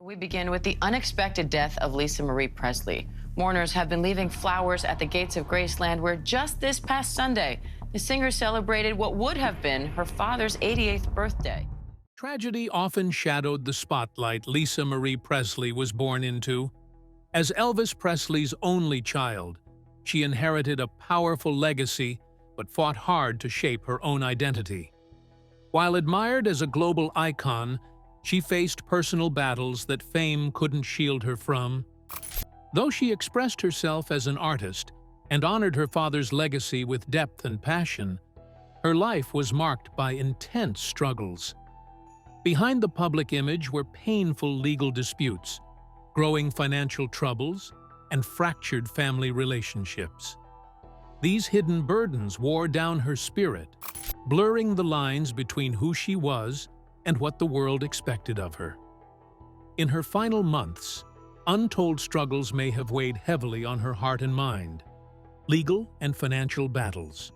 We begin with the unexpected death of Lisa Marie Presley. Mourners have been leaving flowers at the gates of Graceland, where just this past Sunday, the singer celebrated what would have been her father's 88th birthday. Tragedy often shadowed the spotlight Lisa Marie Presley was born into. As Elvis Presley's only child, she inherited a powerful legacy but fought hard to shape her own identity. While admired as a global icon, she faced personal battles that fame couldn't shield her from. Though she expressed herself as an artist and honored her father's legacy with depth and passion, her life was marked by intense struggles. Behind the public image were painful legal disputes, growing financial troubles, and fractured family relationships. These hidden burdens wore down her spirit, blurring the lines between who she was and what the world expected of her. In her final months, untold struggles may have weighed heavily on her heart and mind, legal and financial battles.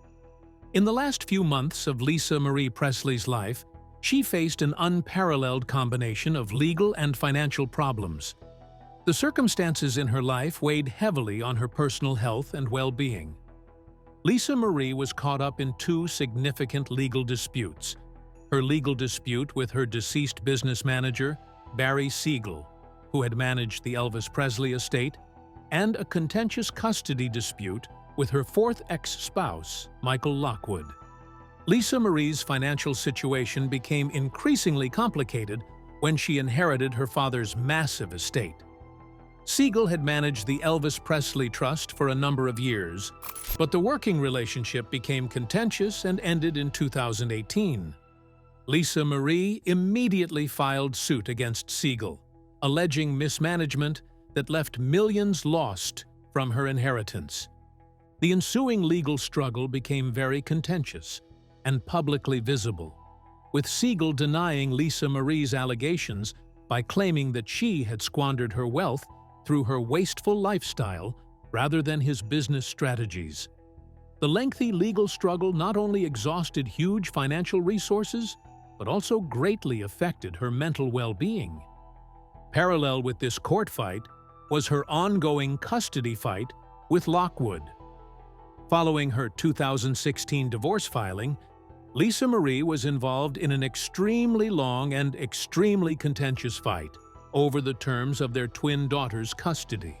In the last few months of Lisa Marie Presley's life, she faced an unparalleled combination of legal and financial problems. The circumstances in her life weighed heavily on her personal health and well-being. Lisa Marie was caught up in two significant legal disputes: her legal dispute with her deceased business manager, Barry Siegel, who had managed the Elvis Presley estate, and a contentious custody dispute with her fourth ex-spouse, Michael Lockwood. Lisa Marie's financial situation became increasingly complicated when she inherited her father's massive estate. Siegel had managed the Elvis Presley Trust for a number of years, but the working relationship became contentious and ended in 2018. Lisa Marie immediately filed suit against Siegel, alleging mismanagement that left millions lost from her inheritance. The ensuing legal struggle became very contentious and publicly visible, with Siegel denying Lisa Marie's allegations by claiming that she had squandered her wealth through her wasteful lifestyle rather than his business strategies. The lengthy legal struggle not only exhausted huge financial resources, but also greatly affected her mental well-being. Parallel with this court fight was her ongoing custody fight with Lockwood. Following her 2016 divorce filing, Lisa Marie was involved in an extremely long and extremely contentious fight over the terms of their twin daughter's custody.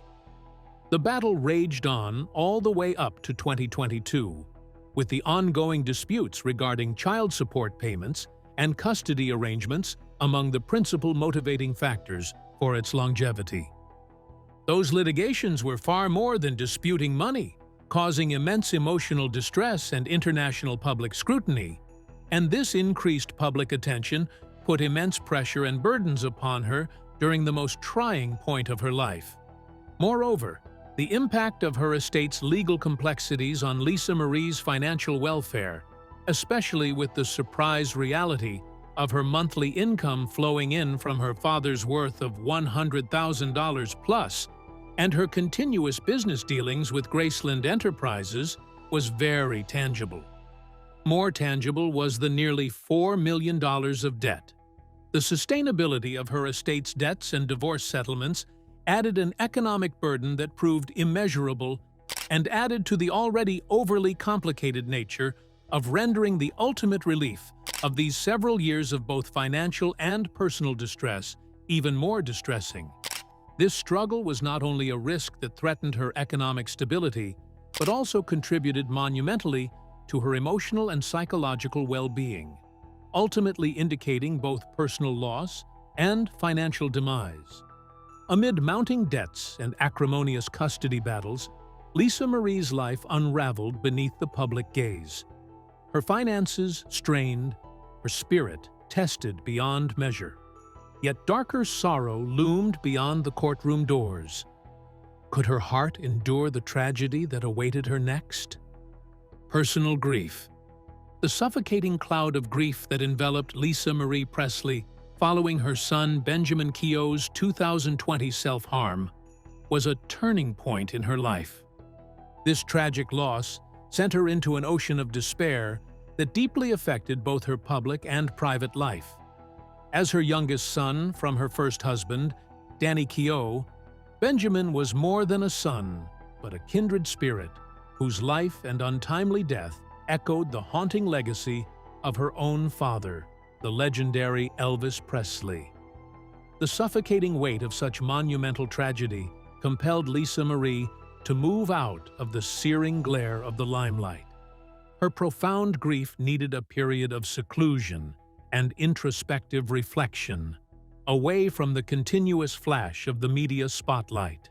The battle raged on all the way up to 2022, with the ongoing disputes regarding child support payments and custody arrangements among the principal motivating factors for its longevity. Those litigations were far more than disputing money, causing immense emotional distress and international public scrutiny, and this increased public attention put immense pressure and burdens upon her during the most trying point of her life. Moreover, the impact of her estate's legal complexities on Lisa Marie's financial welfare, especially with the surprise reality of her monthly income flowing in from her father's worth of $100,000 plus, and her continuous business dealings with Graceland Enterprises, was very tangible. More tangible was the nearly $4 million of debt. The sustainability of her estate's debts and divorce settlements added an economic burden that proved immeasurable and added to the already overly complicated nature of rendering the ultimate relief of these several years of both financial and personal distress even more distressing. This struggle was not only a risk that threatened her economic stability, but also contributed monumentally to her emotional and psychological well-being, ultimately indicating both personal loss and financial demise. Amid mounting debts and acrimonious custody battles, Lisa Marie's life unraveled beneath the public gaze. Her finances strained, her spirit tested beyond measure. Yet darker sorrow loomed beyond the courtroom doors. Could her heart endure the tragedy that awaited her next? Personal grief. The suffocating cloud of grief that enveloped Lisa Marie Presley following her son Benjamin Keough's 2020 self-harm was a turning point in her life. This tragic loss sent her into an ocean of despair that deeply affected both her public and private life. As her youngest son from her first husband, Danny Keogh, Benjamin was more than a son, but a kindred spirit whose life and untimely death echoed the haunting legacy of her own father, the legendary Elvis Presley. The suffocating weight of such monumental tragedy compelled Lisa Marie to move out of the searing glare of the limelight. Her profound grief needed a period of seclusion and introspective reflection, away from the continuous flash of the media spotlight.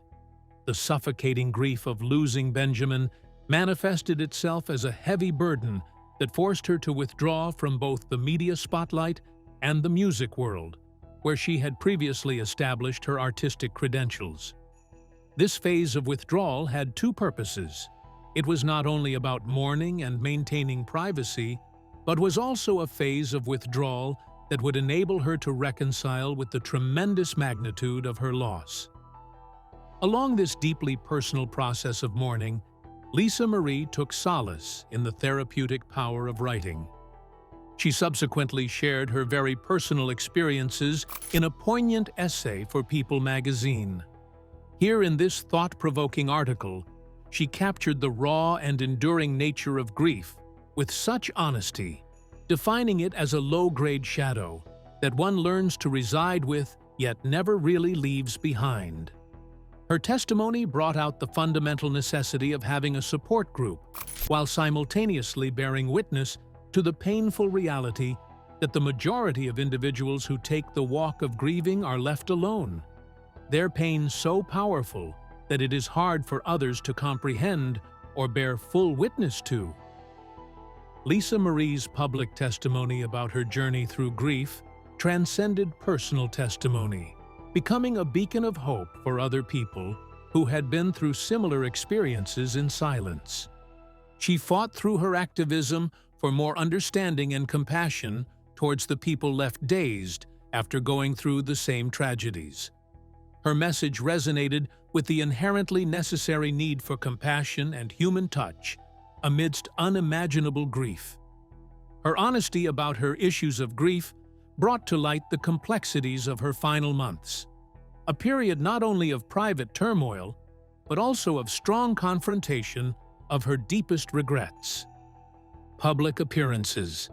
The suffocating grief of losing Benjamin manifested itself as a heavy burden that forced her to withdraw from both the media spotlight and the music world, where she had previously established her artistic credentials. This phase of withdrawal had two purposes. It was not only about mourning and maintaining privacy, but was also a phase of withdrawal that would enable her to reconcile with the tremendous magnitude of her loss. Along this deeply personal process of mourning, Lisa Marie took solace in the therapeutic power of writing. She subsequently shared her very personal experiences in a poignant essay for People magazine. Here in this thought-provoking article, she captured the raw and enduring nature of grief with such honesty, defining it as a low-grade shadow that one learns to reside with yet never really leaves behind. Her testimony brought out the fundamental necessity of having a support group, while simultaneously bearing witness to the painful reality that the majority of individuals who take the walk of grieving are left alone, their pain so powerful that it is hard for others to comprehend or bear full witness to. Lisa Marie's public testimony about her journey through grief transcended personal testimony, becoming a beacon of hope for other people who had been through similar experiences in silence. She fought through her activism for more understanding and compassion towards the people left dazed after going through the same tragedies. Her message resonated with the inherently necessary need for compassion and human touch amidst unimaginable grief. Her honesty about her issues of grief brought to light the complexities of her final months, a period not only of private turmoil, but also of strong confrontation of her deepest regrets. Public appearances.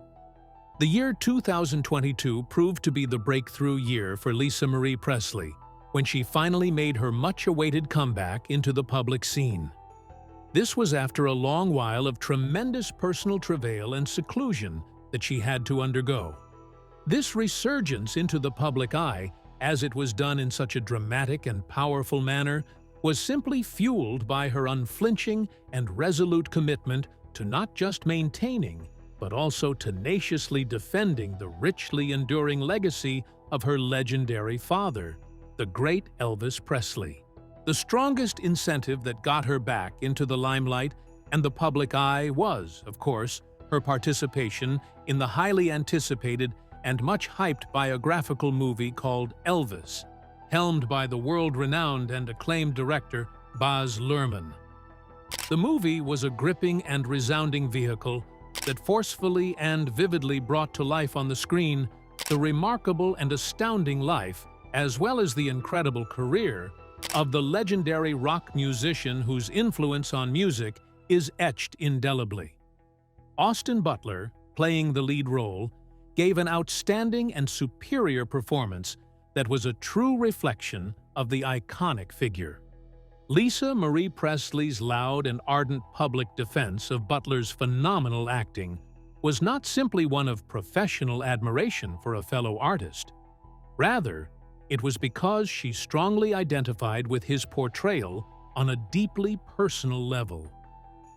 The year 2022 proved to be the breakthrough year for Lisa Marie Presley, when she finally made her much-awaited comeback into the public scene. This was after a long while of tremendous personal travail and seclusion that she had to undergo. This resurgence into the public eye, as it was done in such a dramatic and powerful manner, was simply fueled by her unflinching and resolute commitment to not just maintaining, but also tenaciously defending the richly enduring legacy of her legendary father, the great Elvis Presley. The strongest incentive that got her back into the limelight and the public eye was, of course, her participation in the highly anticipated and much hyped biographical movie called Elvis, helmed by the world-renowned and acclaimed director Baz Luhrmann. The movie was a gripping and resounding vehicle that forcefully and vividly brought to life on the screen the remarkable and astounding life, as well as the incredible career, of the legendary rock musician whose influence on music is etched indelibly. Austin Butler, playing the lead role, gave an outstanding and superior performance that was a true reflection of the iconic figure. Lisa Marie Presley's loud and ardent public defense of Butler's phenomenal acting was not simply one of professional admiration for a fellow artist. Rather, it was because she strongly identified with his portrayal on a deeply personal level.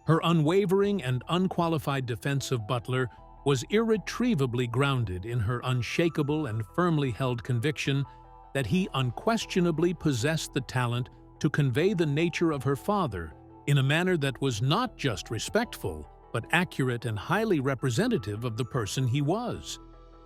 Her unwavering and unqualified defense of Butler was irretrievably grounded in her unshakable and firmly held conviction that he unquestionably possessed the talent to convey the nature of her father in a manner that was not just respectful, but accurate and highly representative of the person he was.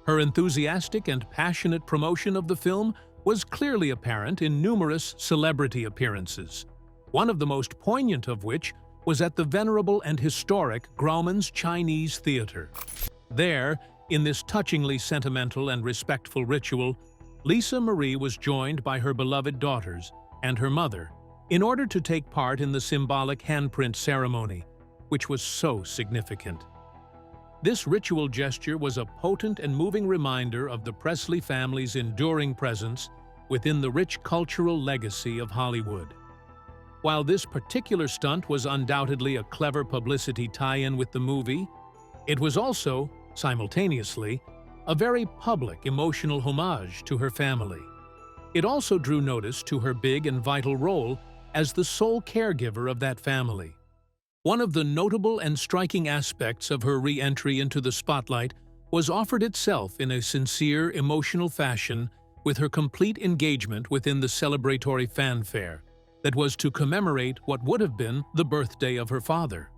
Her enthusiastic and passionate promotion of the film was clearly apparent in numerous celebrity appearances, one of the most poignant of which was at the venerable and historic Grauman's Chinese Theater. There, in this touchingly sentimental and respectful ritual, Lisa Marie was joined by her beloved daughters and her mother in order to take part in the symbolic handprint ceremony, which was so significant. This ritual gesture was a potent and moving reminder of the Presley family's enduring presence within the rich cultural legacy of Hollywood. While this particular stunt was undoubtedly a clever publicity tie-in with the movie, it was also, simultaneously, a very public, emotional homage to her family. It also drew notice to her big and vital role as the sole caregiver of that family. One of the notable and striking aspects of her re-entry into the spotlight was offered itself in a sincere, emotional fashion with her complete engagement within the celebratory fanfare that was to commemorate what would have been the birthday of her father.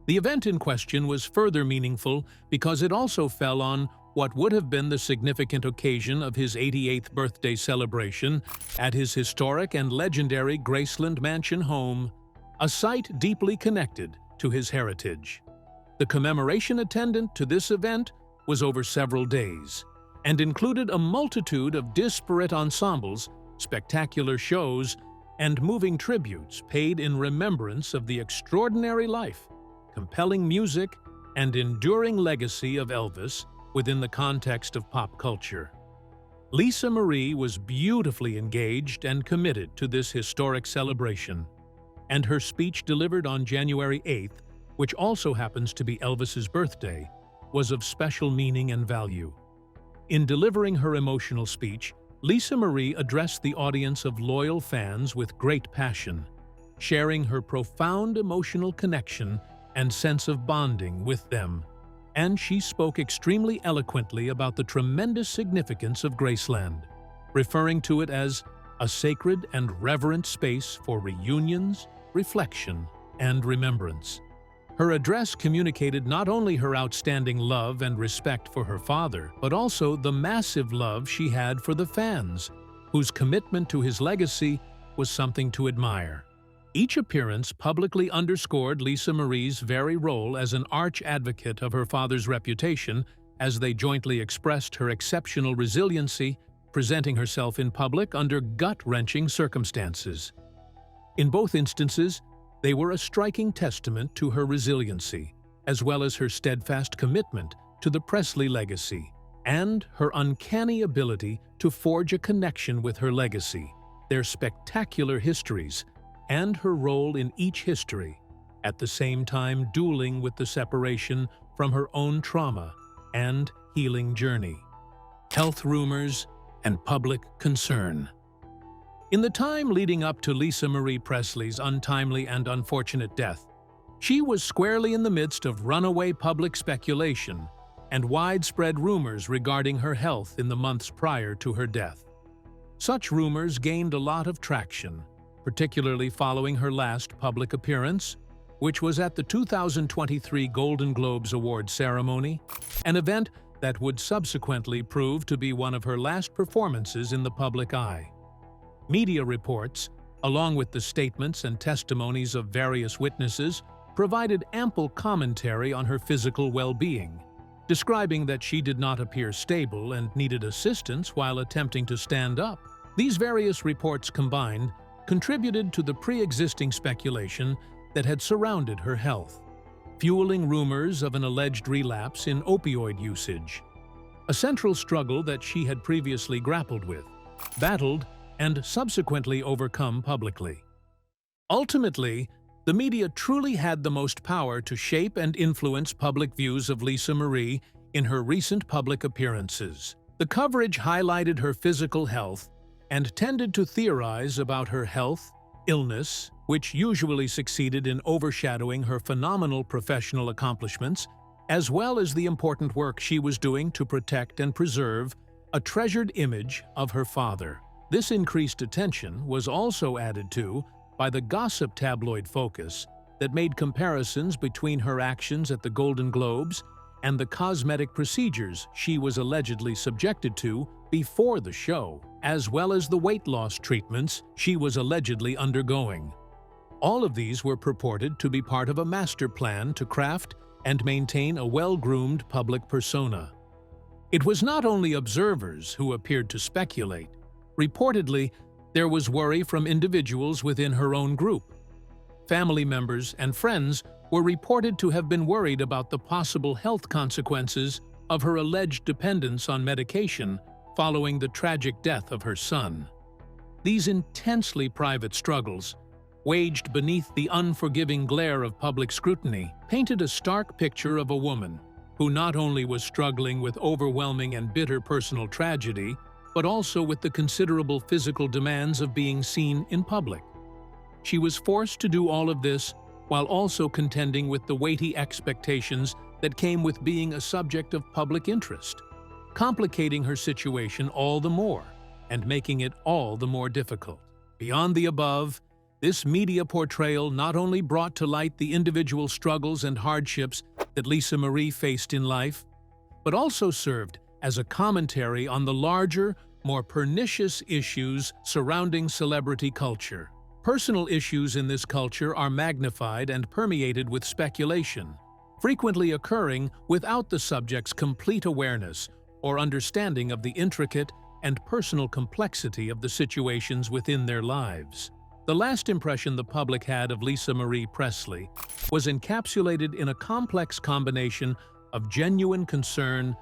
The event in question was further meaningful because it also fell on what would have been the significant occasion of his 88th birthday celebration at his historic and legendary Graceland Mansion home, a site deeply connected to his heritage. The commemoration attendant to this event was over several days and included a multitude of disparate ensembles, spectacular shows, and moving tributes paid in remembrance of the extraordinary life, compelling music, and enduring legacy of Elvis within the context of pop culture. Lisa Marie was beautifully engaged and committed to this historic celebration, and her speech delivered on January 8th, which also happens to be Elvis's birthday, was of special meaning and value. In delivering her emotional speech, Lisa Marie addressed the audience of loyal fans with great passion, sharing her profound emotional connection and sense of bonding with them. And she spoke extremely eloquently about the tremendous significance of Graceland, referring to it as a sacred and reverent space for reunions, reflection, and remembrance. Her address communicated not only her outstanding love and respect for her father, but also the massive love she had for the fans, whose commitment to his legacy was something to admire. Each appearance publicly underscored Lisa Marie's very role as an arch-advocate of her father's reputation as they jointly expressed her exceptional resiliency, presenting herself in public under gut-wrenching circumstances. In both instances, they were a striking testament to her resiliency, as well as her steadfast commitment to the Presley legacy and her uncanny ability to forge a connection with her legacy, their spectacular histories, and her role in each history, at the same time dueling with the separation from her own trauma and healing journey, health rumors, and public concern. In the time leading up to Lisa Marie Presley's untimely and unfortunate death, she was squarely in the midst of runaway public speculation and widespread rumors regarding her health in the months prior to her death. Such rumors gained a lot of traction, particularly following her last public appearance, which was at the 2023 Golden Globes Award ceremony, an event that would subsequently prove to be one of her last performances in the public eye. Media reports, along with the statements and testimonies of various witnesses, provided ample commentary on her physical well-being, describing that she did not appear stable and needed assistance while attempting to stand up. These various reports combined contributed to the pre-existing speculation that had surrounded her health, fueling rumors of an alleged relapse in opioid usage, a central struggle that she had previously grappled with, battled, and subsequently overcome publicly. Ultimately, the media truly had the most power to shape and influence public views of Lisa Marie in her recent public appearances. The coverage highlighted her physical health and tended to theorize about her health, illness, which usually succeeded in overshadowing her phenomenal professional accomplishments, as well as the important work she was doing to protect and preserve a treasured image of her father. This increased attention was also added to by the gossip tabloid focus that made comparisons between her actions at the Golden Globes and the cosmetic procedures she was allegedly subjected to before the show, as well as the weight loss treatments she was allegedly undergoing. All of these were purported to be part of a master plan to craft and maintain a well-groomed public persona. It was not only observers who appeared to speculate. Reportedly, there was worry from individuals within her own group. Family members and friends were reported to have been worried about the possible health consequences of her alleged dependence on medication following the tragic death of her son. These intensely private struggles, waged beneath the unforgiving glare of public scrutiny, painted a stark picture of a woman who not only was struggling with overwhelming and bitter personal tragedy, but also with the considerable physical demands of being seen in public. She was forced to do all of this while also contending with the weighty expectations that came with being a subject of public interest, complicating her situation all the more and making it all the more difficult. Beyond the above, this media portrayal not only brought to light the individual struggles and hardships that Lisa Marie faced in life, but also served as a commentary on the larger, more pernicious issues surrounding celebrity culture. Personal issues in this culture are magnified and permeated with speculation, frequently occurring without the subject's complete awareness or understanding of the intricate and personal complexity of the situations within their lives. The last impression the public had of Lisa Marie Presley was encapsulated in a complex combination of genuine concern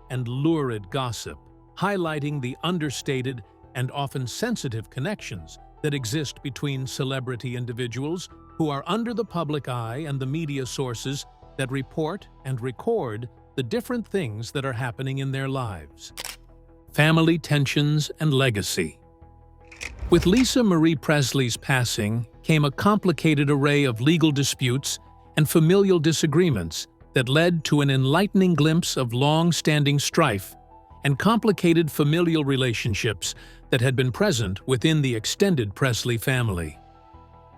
and lurid gossip, highlighting the understated and often sensitive connections that exist between celebrity individuals who are under the public eye and the media sources that report and record the different things that are happening in their lives. Family tensions and legacy. With Lisa Marie Presley's passing came a complicated array of legal disputes and familial disagreements that led to an enlightening glimpse of long-standing strife and complicated familial relationships that had been present within the extended Presley family.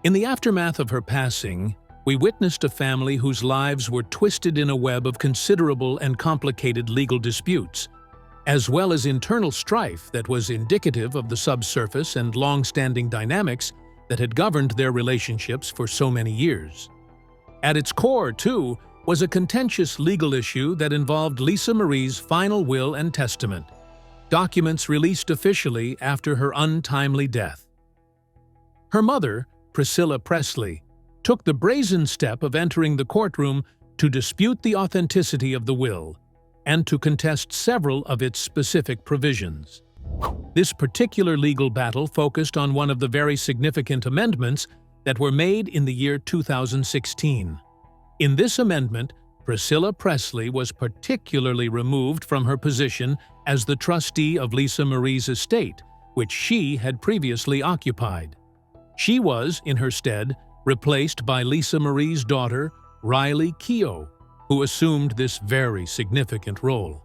In the aftermath of her passing, we witnessed a family whose lives were twisted in a web of considerable and complicated legal disputes, as well as internal strife that was indicative of the subsurface and long-standing dynamics that had governed their relationships for so many years. At its core, too, was a contentious legal issue that involved Lisa Marie's final will and testament, documents released officially after her untimely death. Her mother, Priscilla Presley, took the brazen step of entering the courtroom to dispute the authenticity of the will and to contest several of its specific provisions. This particular legal battle focused on one of the very significant amendments that were made in the year 2016. In this amendment, Priscilla Presley was particularly removed from her position as the trustee of Lisa Marie's estate, which she had previously occupied. She was, in her stead, replaced by Lisa Marie's daughter, Riley Keough, who assumed this very significant role.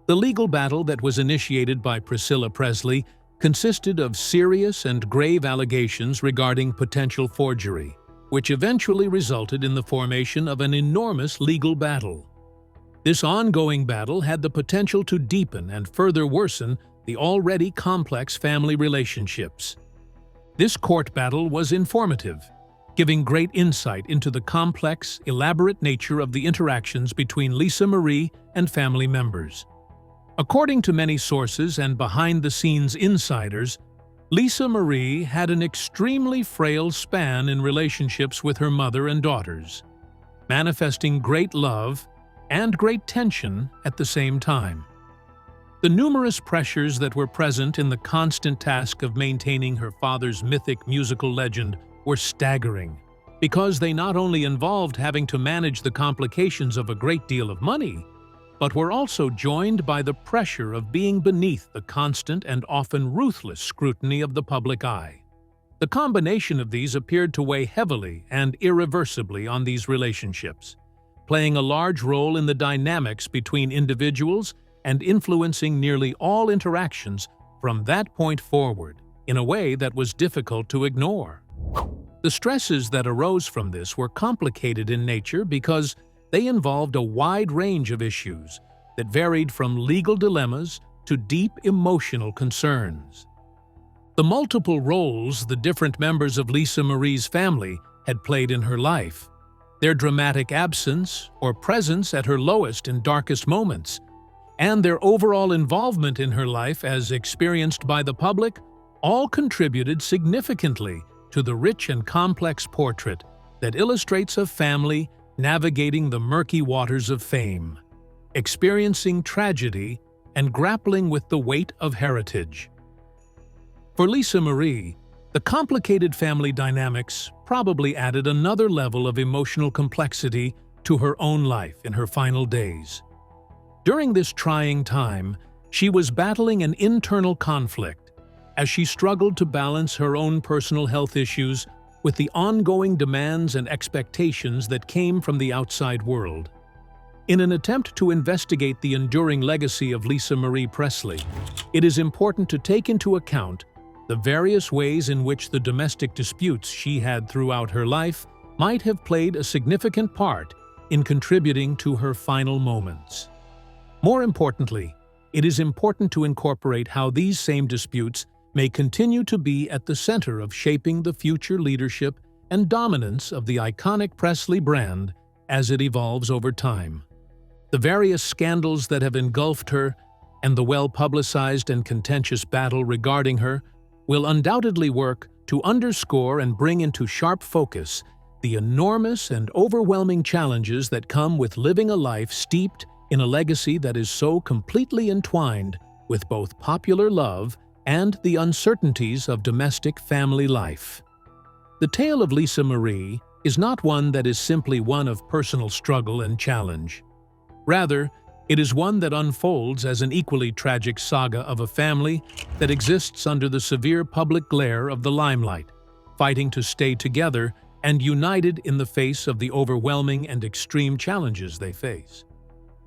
The legal battle that was initiated by Priscilla Presley consisted of serious and grave allegations regarding potential forgery, which eventually resulted in the formation of an enormous legal battle. This ongoing battle had the potential to deepen and further worsen the already complex family relationships. This court battle was informative, giving great insight into the complex, elaborate nature of the interactions between Lisa Marie and family members. According to many sources and behind-the-scenes insiders, Lisa Marie had an extremely frail span in relationships with her mother and daughters, manifesting great love and great tension at the same time. The numerous pressures that were present in the constant task of maintaining her father's mythic musical legend were staggering, because they not only involved having to manage the complications of a great deal of money, but were also joined by the pressure of being beneath the constant and often ruthless scrutiny of the public eye. The combination of these appeared to weigh heavily and irreversibly on these relationships, playing a large role in the dynamics between individuals and influencing nearly all interactions from that point forward in a way that was difficult to ignore. The stresses that arose from this were complicated in nature because they involved a wide range of issues that varied from legal dilemmas to deep emotional concerns. The multiple roles the different members of Lisa Marie's family had played in her life, their dramatic absence or presence at her lowest and darkest moments, and their overall involvement in her life as experienced by the public all contributed significantly to the rich and complex portrait that illustrates a family navigating the murky waters of fame, experiencing tragedy, and grappling with the weight of heritage. For Lisa Marie, the complicated family dynamics probably added another level of emotional complexity to her own life in her final days. During this trying time, she was battling an internal conflict as she struggled to balance her own personal health issues with the ongoing demands and expectations that came from the outside world. In an attempt to investigate the enduring legacy of Lisa Marie Presley, it is important to take into account the various ways in which the domestic disputes she had throughout her life might have played a significant part in contributing to her final moments. More importantly, it is important to incorporate how these same disputes may continue to be at the center of shaping the future leadership and dominance of the iconic Presley brand as it evolves over time. The various scandals that have engulfed her and the well-publicized and contentious battle regarding her will undoubtedly work to underscore and bring into sharp focus the enormous and overwhelming challenges that come with living a life steeped in a legacy that is so completely entwined with both popular love and the uncertainties of domestic family life. The tale of Lisa Marie is not one that is simply one of personal struggle and challenge. Rather, it is one that unfolds as an equally tragic saga of a family that exists under the severe public glare of the limelight, fighting to stay together and united in the face of the overwhelming and extreme challenges they face.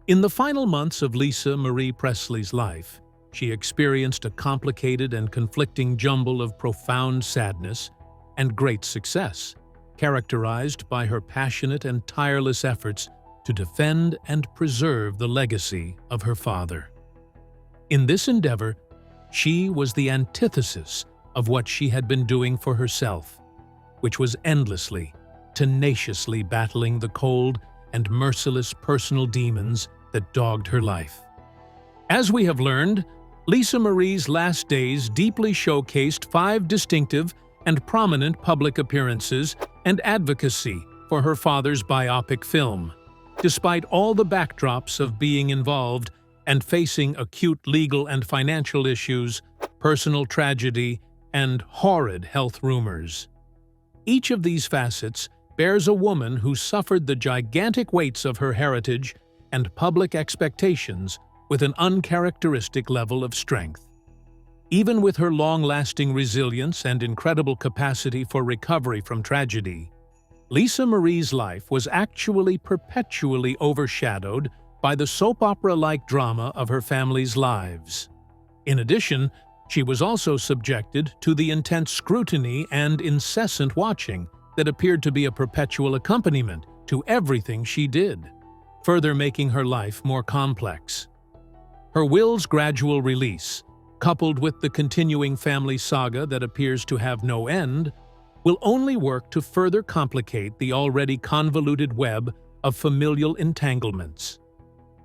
In the final months of Lisa Marie Presley's life, she experienced a complicated and conflicting jumble of profound sadness and great success, characterized by her passionate and tireless efforts to defend and preserve the legacy of her father. In this endeavor, she was the antithesis of what she had been doing for herself, which was endlessly, tenaciously battling the cold and merciless personal demons that dogged her life. As we have learned, Lisa Marie's last days deeply showcased 5 distinctive and prominent public appearances and advocacy for her father's biopic film. Despite all the backdrops of being involved and facing acute legal and financial issues, personal tragedy, and horrid health rumors. Each of these facets bears a woman who suffered the gigantic weights of her heritage and public expectations with an uncharacteristic level of strength. Even with her long-lasting resilience and incredible capacity for recovery from tragedy, Lisa Marie's life was actually perpetually overshadowed by the soap opera-like drama of her family's lives. In addition, she was also subjected to the intense scrutiny and incessant watching that appeared to be a perpetual accompaniment to everything she did, further making her life more complex. Her will's gradual release, coupled with the continuing family saga that appears to have no end, will only work to further complicate the already convoluted web of familial entanglements.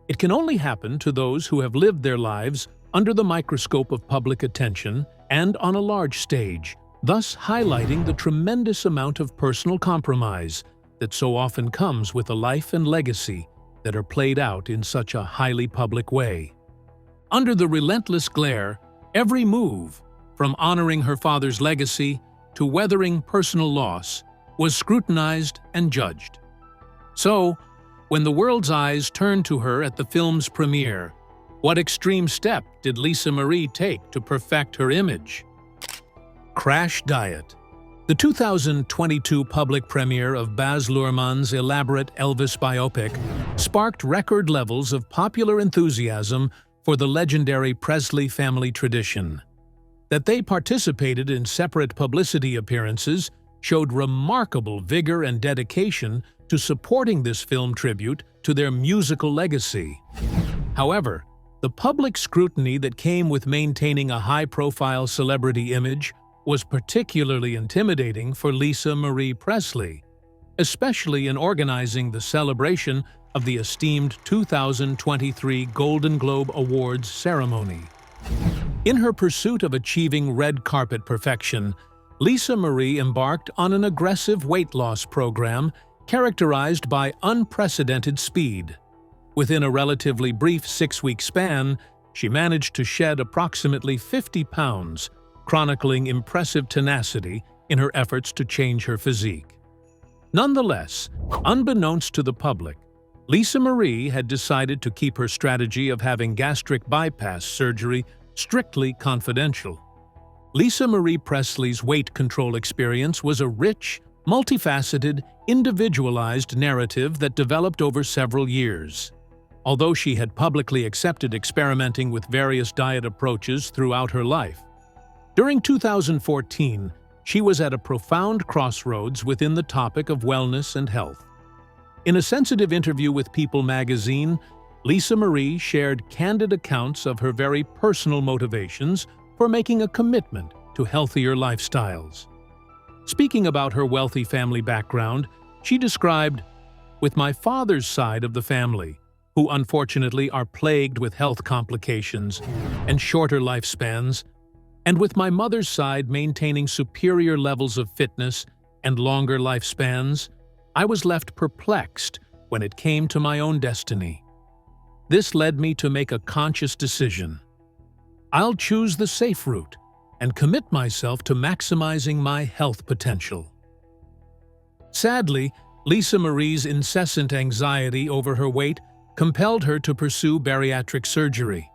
It can only happen to those who have lived their lives under the microscope of public attention and on a large stage, thus highlighting the tremendous amount of personal compromise that so often comes with a life and legacy that are played out in such a highly public way. Under the relentless glare, every move, from honoring her father's legacy to weathering personal loss, was scrutinized and judged. So, when the world's eyes turned to her at the film's premiere, what extreme step did Lisa Marie take to perfect her image? Crash Diet. The 2022 public premiere of Baz Luhrmann's elaborate Elvis biopic sparked record levels of popular enthusiasm for the legendary Presley family tradition. That they participated in separate publicity appearances showed remarkable vigor and dedication to supporting this film tribute to their musical legacy. However, the public scrutiny that came with maintaining a high-profile celebrity image was particularly intimidating for Lisa Marie Presley, especially in organizing the celebration of the esteemed 2023 Golden Globe Awards ceremony. In her pursuit of achieving red carpet perfection, Lisa Marie embarked on an aggressive weight loss program characterized by unprecedented speed. Within a relatively brief 6-week span, she managed to shed approximately 50 pounds, chronicling impressive tenacity in her efforts to change her physique. Nonetheless, unbeknownst to the public, Lisa Marie had decided to keep her strategy of having gastric bypass surgery strictly confidential. Lisa Marie Presley's weight control experience was a rich, multifaceted, individualized narrative that developed over several years. Although she had publicly accepted experimenting with various diet approaches throughout her life, during 2014, she was at a profound crossroads within the topic of wellness and health. In a sensitive interview with People magazine, Lisa Marie shared candid accounts of her very personal motivations for making a commitment to healthier lifestyles. Speaking about her wealthy family background, she described, "With my father's side of the family, who unfortunately are plagued with health complications and shorter lifespans, and with my mother's side maintaining superior levels of fitness and longer lifespans, I was left perplexed when it came to my own destiny. This led me to make a conscious decision. I'll choose the safe route and commit myself to maximizing my health potential." Sadly, Lisa Marie's incessant anxiety over her weight compelled her to pursue bariatric surgery,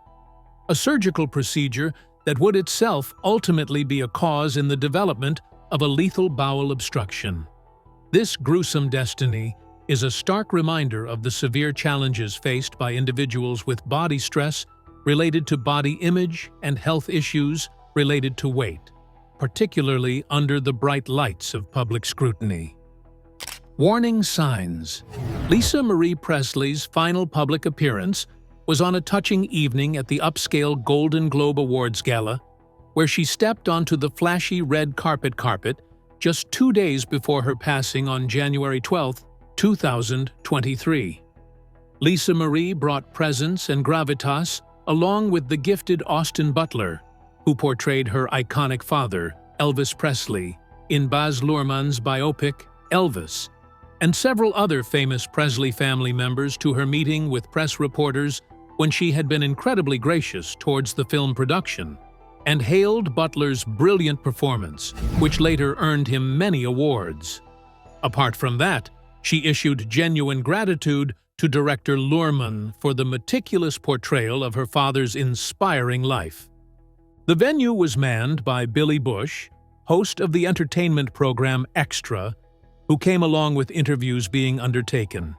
a surgical procedure that would itself ultimately be a cause in the development of a lethal bowel obstruction. This gruesome destiny is a stark reminder of the severe challenges faced by individuals with body stress related to body image and health issues related to weight, particularly under the bright lights of public scrutiny. Warning signs. Lisa Marie Presley's final public appearance was on a touching evening at the upscale Golden Globe Awards Gala, where she stepped onto the flashy red carpet just 2 days before her passing on January 12, 2023. Lisa Marie brought presence and gravitas along with the gifted Austin Butler, who portrayed her iconic father, Elvis Presley, in Baz Luhrmann's biopic, Elvis, and several other famous Presley family members to her meeting with press reporters when she had been incredibly gracious towards the film production, and hailed Butler's brilliant performance, which later earned him many awards. Apart from that, she issued genuine gratitude to director Luhrmann for the meticulous portrayal of her father's inspiring life. The venue was manned by Billy Bush, host of the entertainment program Extra, who came along with interviews being undertaken.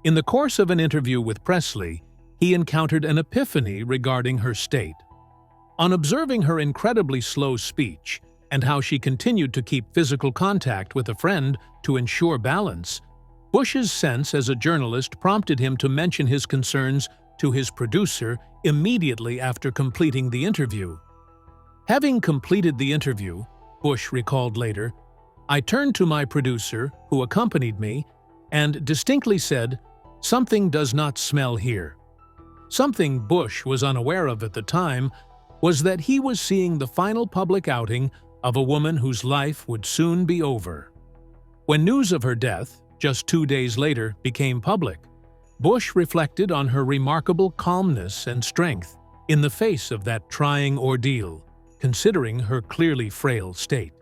In the course of an interview with Presley, he encountered an epiphany regarding her state. On observing her incredibly slow speech and how she continued to keep physical contact with a friend to ensure balance, Bush's sense as a journalist prompted him to mention his concerns to his producer immediately after completing the interview. Having completed the interview, Bush recalled later, I turned to my producer, who accompanied me, and distinctly said, "Something does not smell here." Something Bush was unaware of at the time was that he was seeing the final public outing of a woman whose life would soon be over. When news of her death, just 2 days later, became public, Bush reflected on her remarkable calmness and strength in the face of that trying ordeal, considering her clearly frail state.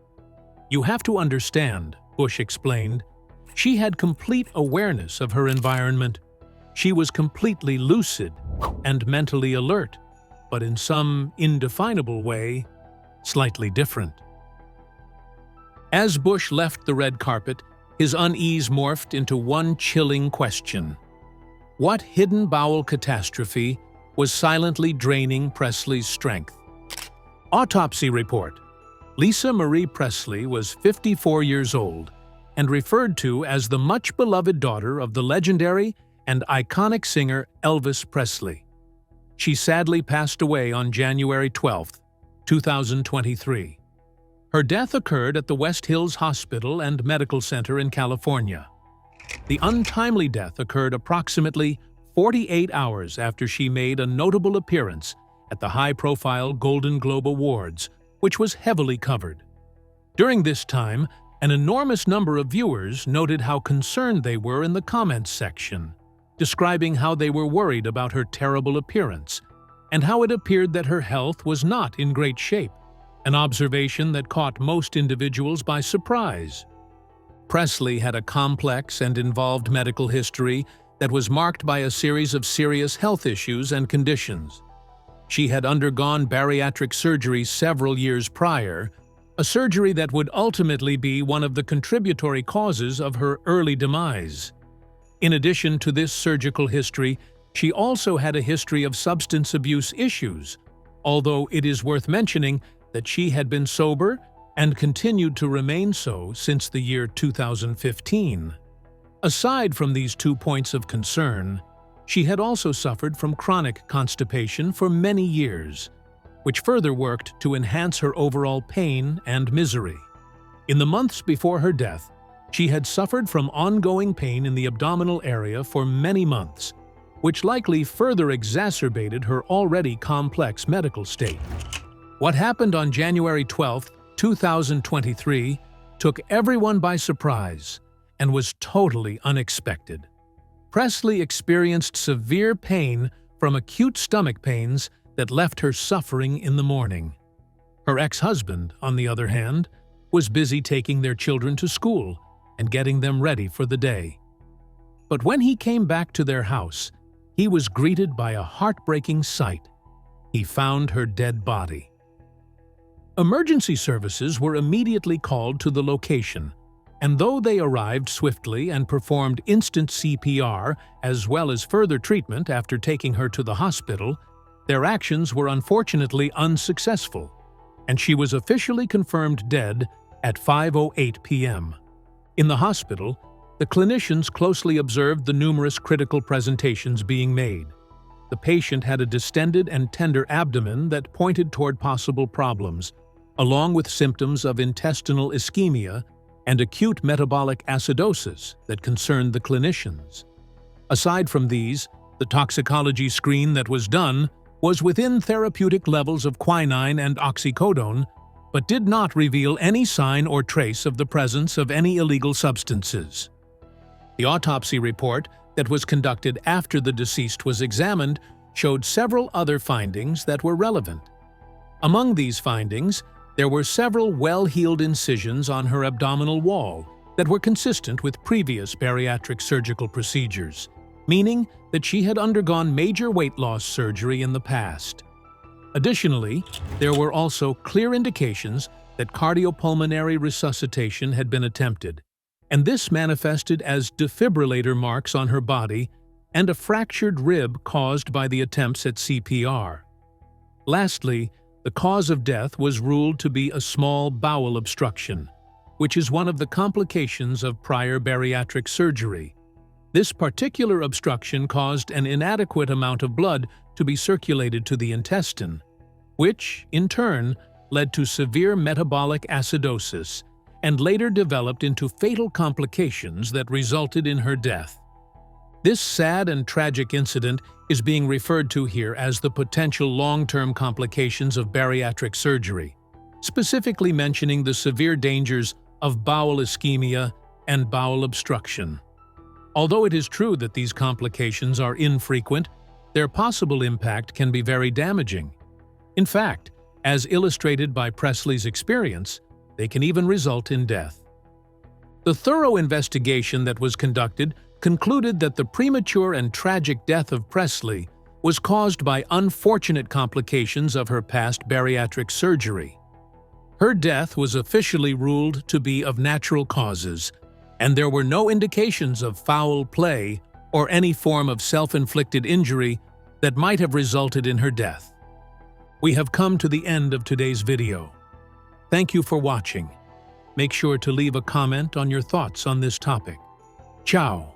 "You have to understand," Bush explained, "she had complete awareness of her environment. She was completely lucid and mentally alert, but in some indefinable way, slightly different." As Bush left the red carpet, his unease morphed into one chilling question. What hidden bowel catastrophe was silently draining Presley's strength? Autopsy Report. Lisa Marie Presley was 54 years old and referred to as the much-beloved daughter of the legendary and iconic singer Elvis Presley. She sadly passed away on January 12, 2023. Her death occurred at the West Hills Hospital and Medical Center in California. The untimely death occurred approximately 48 hours after she made a notable appearance at the high-profile Golden Globe Awards, which was heavily covered. During this time, an enormous number of viewers noted how concerned they were in the comments section, describing how they were worried about her terrible appearance and how it appeared that her health was not in great shape, an observation that caught most individuals by surprise. Presley had a complex and involved medical history that was marked by a series of serious health issues and conditions. She had undergone bariatric surgery several years prior, a surgery that would ultimately be one of the contributory causes of her early demise. In addition to this surgical history, she also had a history of substance abuse issues, although it is worth mentioning that she had been sober and continued to remain so since the year 2015. Aside from these 2 points of concern, she had also suffered from chronic constipation for many years, which further worked to enhance her overall pain and misery. In the months before her death, she had suffered from ongoing pain in the abdominal area for many months, which likely further exacerbated her already complex medical state. What happened on January 12, 2023, took everyone by surprise and was totally unexpected. Presley experienced severe pain from acute stomach pains that left her suffering in the morning. Her ex-husband, on the other hand, was busy taking their children to school and getting them ready for the day. But when he came back to their house, he was greeted by a heartbreaking sight. He found her dead body. Emergency services were immediately called to the location, and though they arrived swiftly and performed instant CPR as well as further treatment after taking her to the hospital, their actions were unfortunately unsuccessful, and she was officially confirmed dead at 5:08 p.m. In the hospital, the clinicians closely observed the numerous critical presentations being made. The patient had a distended and tender abdomen that pointed toward possible problems, along with symptoms of intestinal ischemia and acute metabolic acidosis that concerned the clinicians. Aside from these, the toxicology screen that was done was within therapeutic levels of quinine and oxycodone, but did not reveal any sign or trace of the presence of any illegal substances. The autopsy report that was conducted after the deceased was examined showed several other findings that were relevant. Among these findings, there were several well-healed incisions on her abdominal wall that were consistent with previous bariatric surgical procedures, meaning that she had undergone major weight loss surgery in the past. Additionally, there were also clear indications that cardiopulmonary resuscitation had been attempted, and this manifested as defibrillator marks on her body and a fractured rib caused by the attempts at CPR. Lastly, the cause of death was ruled to be a small bowel obstruction, which is one of the complications of prior bariatric surgery. This particular obstruction caused an inadequate amount of blood to be circulated to the intestine, which, in turn, led to severe metabolic acidosis and later developed into fatal complications that resulted in her death. This sad and tragic incident is being referred to here as the potential long-term complications of bariatric surgery, specifically mentioning the severe dangers of bowel ischemia and bowel obstruction. Although it is true that these complications are infrequent, their possible impact can be very damaging. In fact, as illustrated by Presley's experience, they can even result in death. The thorough investigation that was conducted concluded that the premature and tragic death of Presley was caused by unfortunate complications of her past bariatric surgery. Her death was officially ruled to be of natural causes, and there were no indications of foul play or any form of self-inflicted injury that might have resulted in her death. We have come to the end of today's video. Thank you for watching. Make sure to leave a comment on your thoughts on this topic. Ciao.